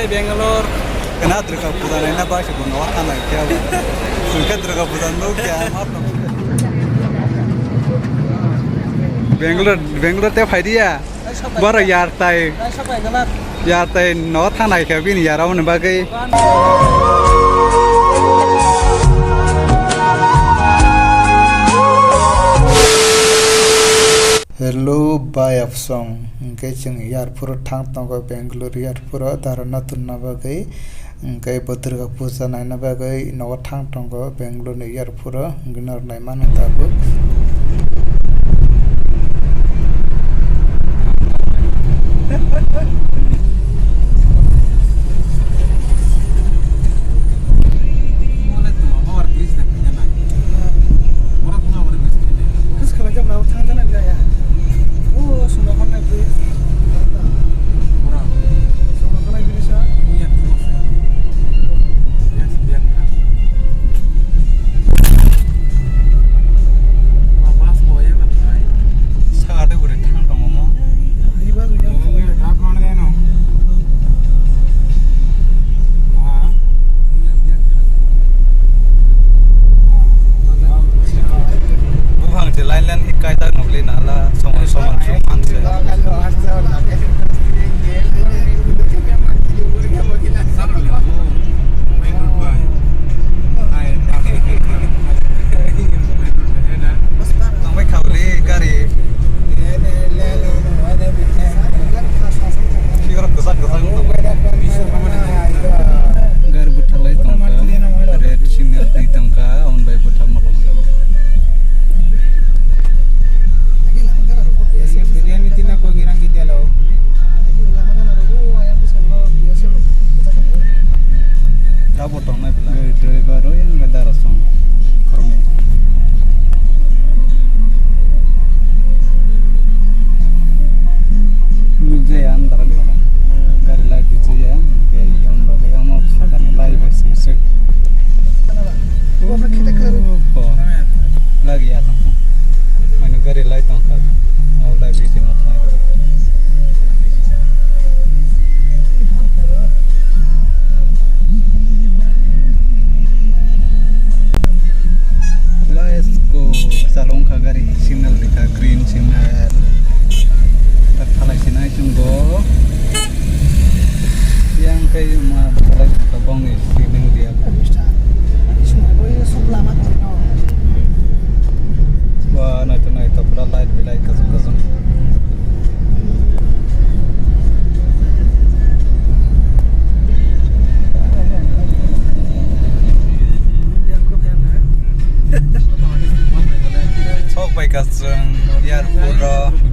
Bangalore. Kena Durga Puja na ba siya kung nawatan na kaya ba? Kung Durga Puja no kaya matno. Bangalore te phaidiya. Bara yar tai. Yar tai nawatan na kaya bin yaraw na bagay. Hello, bye of song. Engkau ceng airport thang tangga Bangalore airport darana tunna bagai. Engkau Durga Puja naina bagai nawa thang tangga Bangalore airport. Engkau nai mana tabu.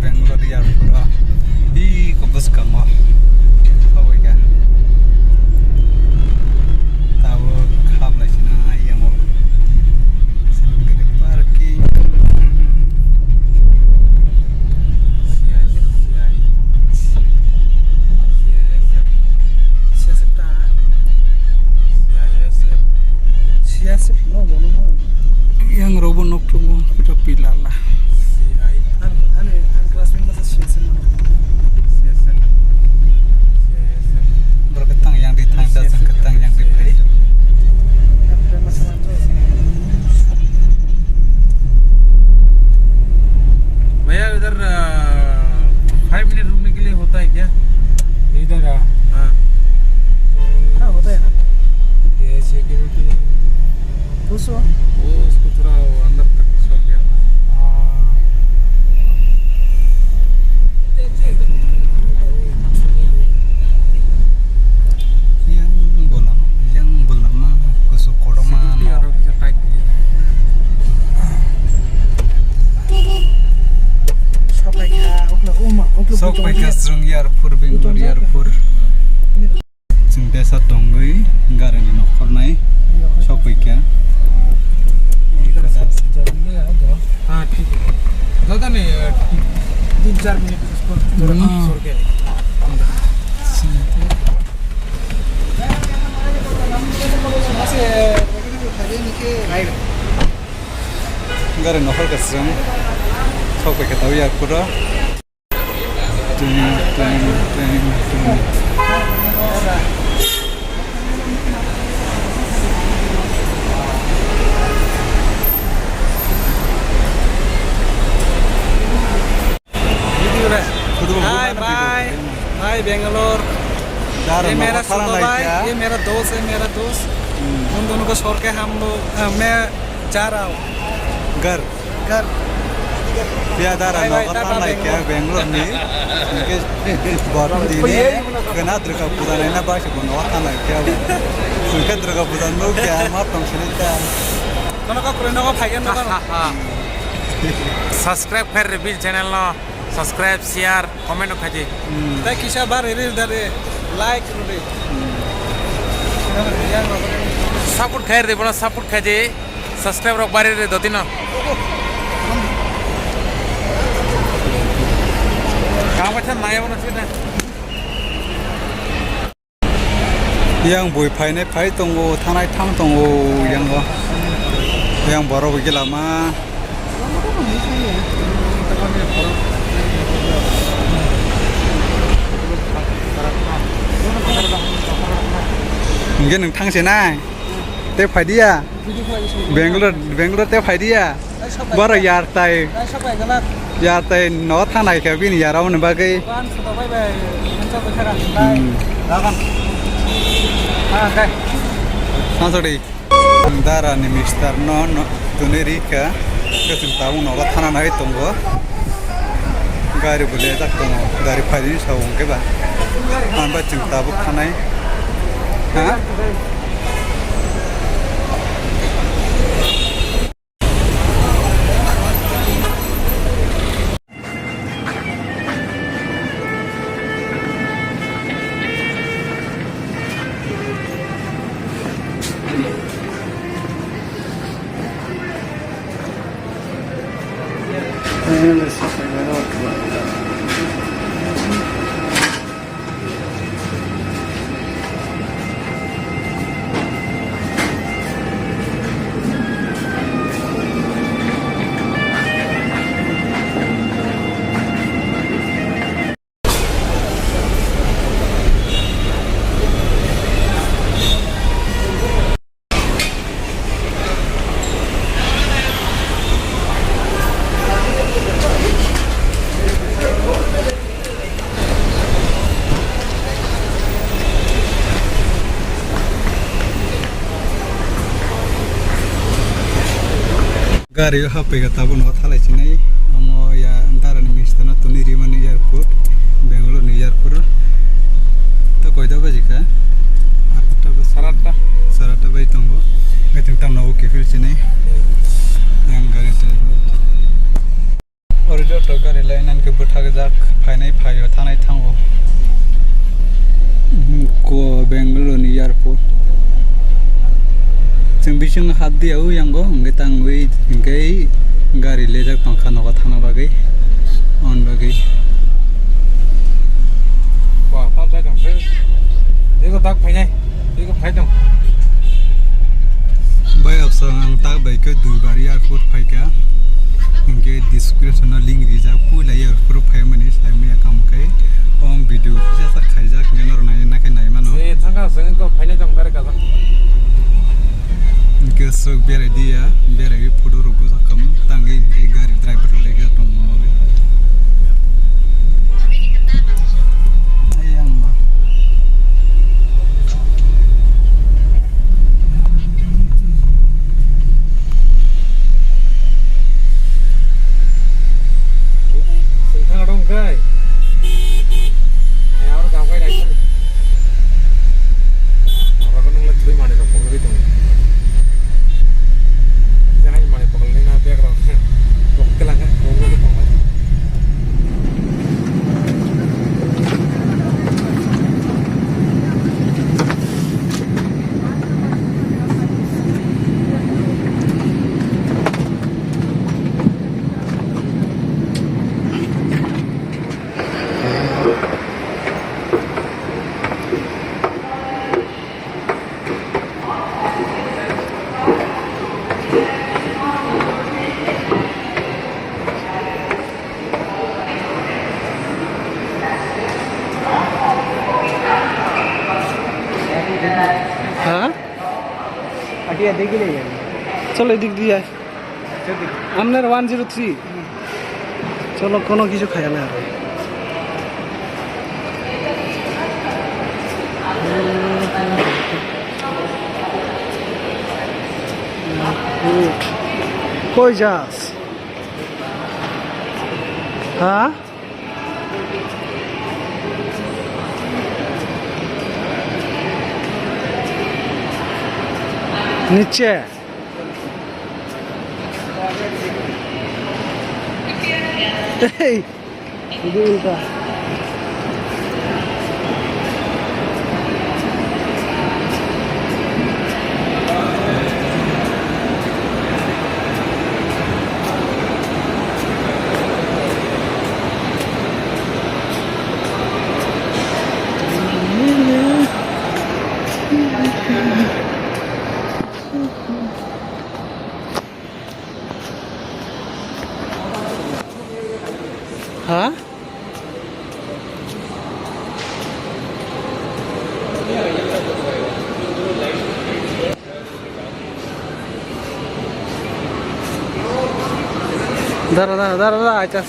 Bangalore airport. Di kubus kamu. Oh my god. Tahu khab lagi na yang mau. Sini parking. Siasat no. Yang robot nok tunggu kita pilih lah. Berketang yang di tangga, ketang yang di beri. भैया इधर 5 minute रुकने के लिए होता है क्या इधर? हाँ हाँ होता है ना ये सिक्योरिटी पूछो वो उसको थोड़ा अंदर तक छोड़ दिया yang belum kusuk korma और bisa tight sok pai kasrung airport Bangalore airport jeng desa donggui garani nokor nai sok pai kya हाँ ठीक है ज़्यादा नहीं 3-4 मिनट उसको थोड़ा छोड़ के garani nokor kasrung sok pai kya tahu airport ro. भाई बेंगलोर। दारा ये मेरा नवा थाना सुनो नहीं भाई, क्या ये मेरा दोस्त है, मेरा दोस्त। उन दोनों को छोड़ के मैं जा रहा हूँ घर घर। या दारा Bye, bye, नवा tata, थाना नहीं क्या बेंगलोर में इनके बारह दिन कना दुर्गा पूजा नहीं ना बात को नवा थाना क्या उनके दुर्गा पूजा नो क्या मार तुम सुने क्या दोनों का कोई नवा भाई ना सब्सक्राइब कर रिवील चैनल नो सब्सक्राइब शेयर कमेंट खाजी ताकि किसा बार रील दे लाइक रे सपोर्ट खैर दे बड़ा सपोर्ट खाजी सब्सक्राइब रख बारे रे दो तीन काम अच्छा नया बना चाहिए yang bui phai ne phai tongo thanai thang tongo yang boro gi lama nge nang thang se na te phai dia Bangalore te phai dia boro yar tai सब भाई गलत yar tai no thanai ka bin yarau ne bagai कान सुनो भाई भाई मंचा बैठा bye Ravan हां काय Nasori dara ni Mister no tunirika kesim tahu no thana nai tongo gari bule tak tongo gari phari sawong ke ba amba cinta bu khanai ha gari yo hape ga tabu no thalai chinai amo ya antara ni mistana tuniri man airport Bangalore ni airport to koi da baji ka 8ta sarata bai tongo etung tam no ke fil chinai yang gari te orido to gari lainan ke butha ga jak phainai phayo thanai thango ko Bangalore ni airport जों बिजों हात दियाव यांगो ओंगे तांगै ओंगे गारि लेजाक पंखा नगा थाना बागै अन बागै वाह पाप जाए दं देखो तक फाइने देखो फाइ दं बाय अफसर आं ताक बाइक दुई बार एयरपोर्ट फाइका ओंगे डिस्क्रिप्शन लिंक रिजा पुला एयरपोर्ट फाइ मनि साइमे काम कै ओम भिडियो फिसा खाइजाक गेनर नाय नाकै नाय मानो ए थांगा जों को फाइने दं गारे गाजा के sok bere dia bere gi photo ro buza kam tangai gari driver lega tong mobe ayam ma sengkang dong kai ya orang kau kai dah sini orang kan ngelet beli mana dong pokoknya itu jangan mana pokoknya na biar orang waktu lang kan pokoknya pokoknya हाँ अटिया देख ले चलो दिख दिया हमने 103 चलो कोनो किछु खाया ना কই যাস? হ্যাঁ, নিচে এই উল্টা হ্যাঁ দাঁড়া দাঁড়া দাঁড়া দাঁড়া আইতাস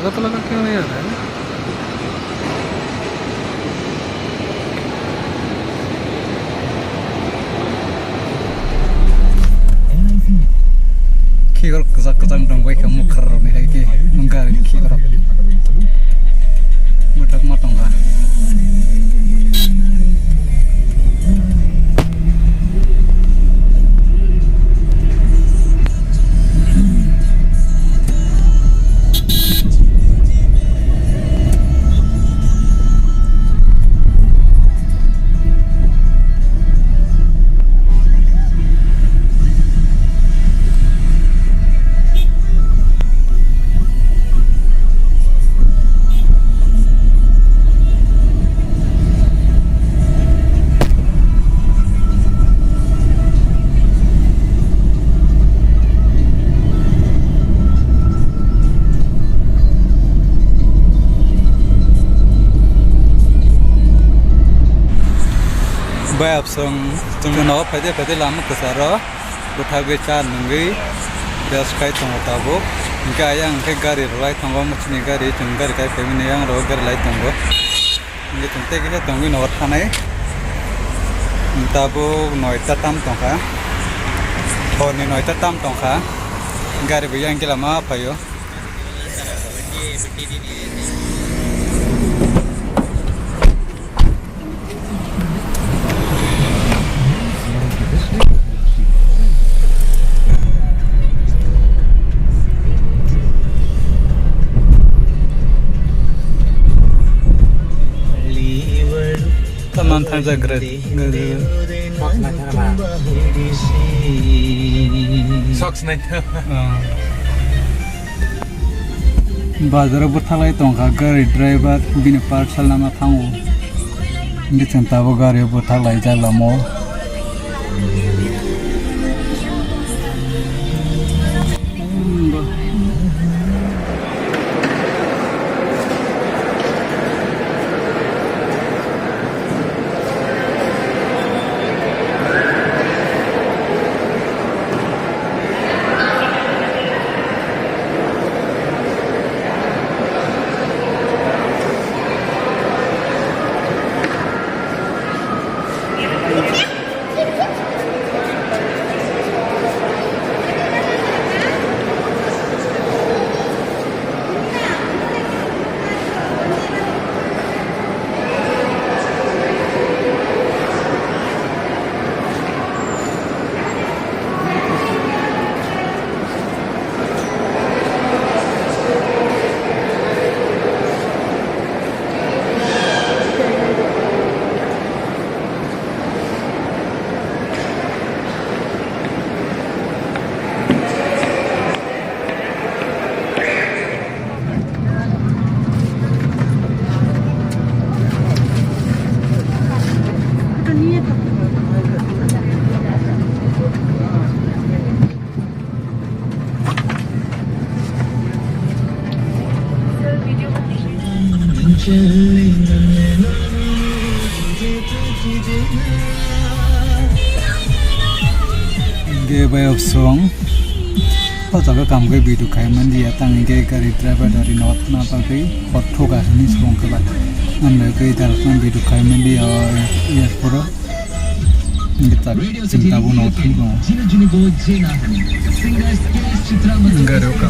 agak telah kaki ya kan? Kikor kesak-kesak dong gue kamu keren nih lagi menggali kikor mudah matang lah. Bayar song, cuma nawa pada lama kesara, udah beca nunggu, dia sekai tunggu tabu, hingga yang ke gari rolai tunggu macam ni gari, tunggu gari kami ni yang roh gari lai tunggu, ini tunggu kita tunggu nawa tanai, tabu noita tam tunggu, oh ni noita tam tunggu, gari bayang kita lama apa yo? Mantan Zagreb, Socks naik. Bazar berthalai tongka gari driver bini parcel nama thangu, ini cinta gari berthalai jalamo. Ge bay of song Pata kam ge bidu kai mandi atang ge gari driver dari not na pakai hot thoga sini song ke ba ambe ge dalkan bidu kai mandi ya pura kita cinta bu not thung garo ka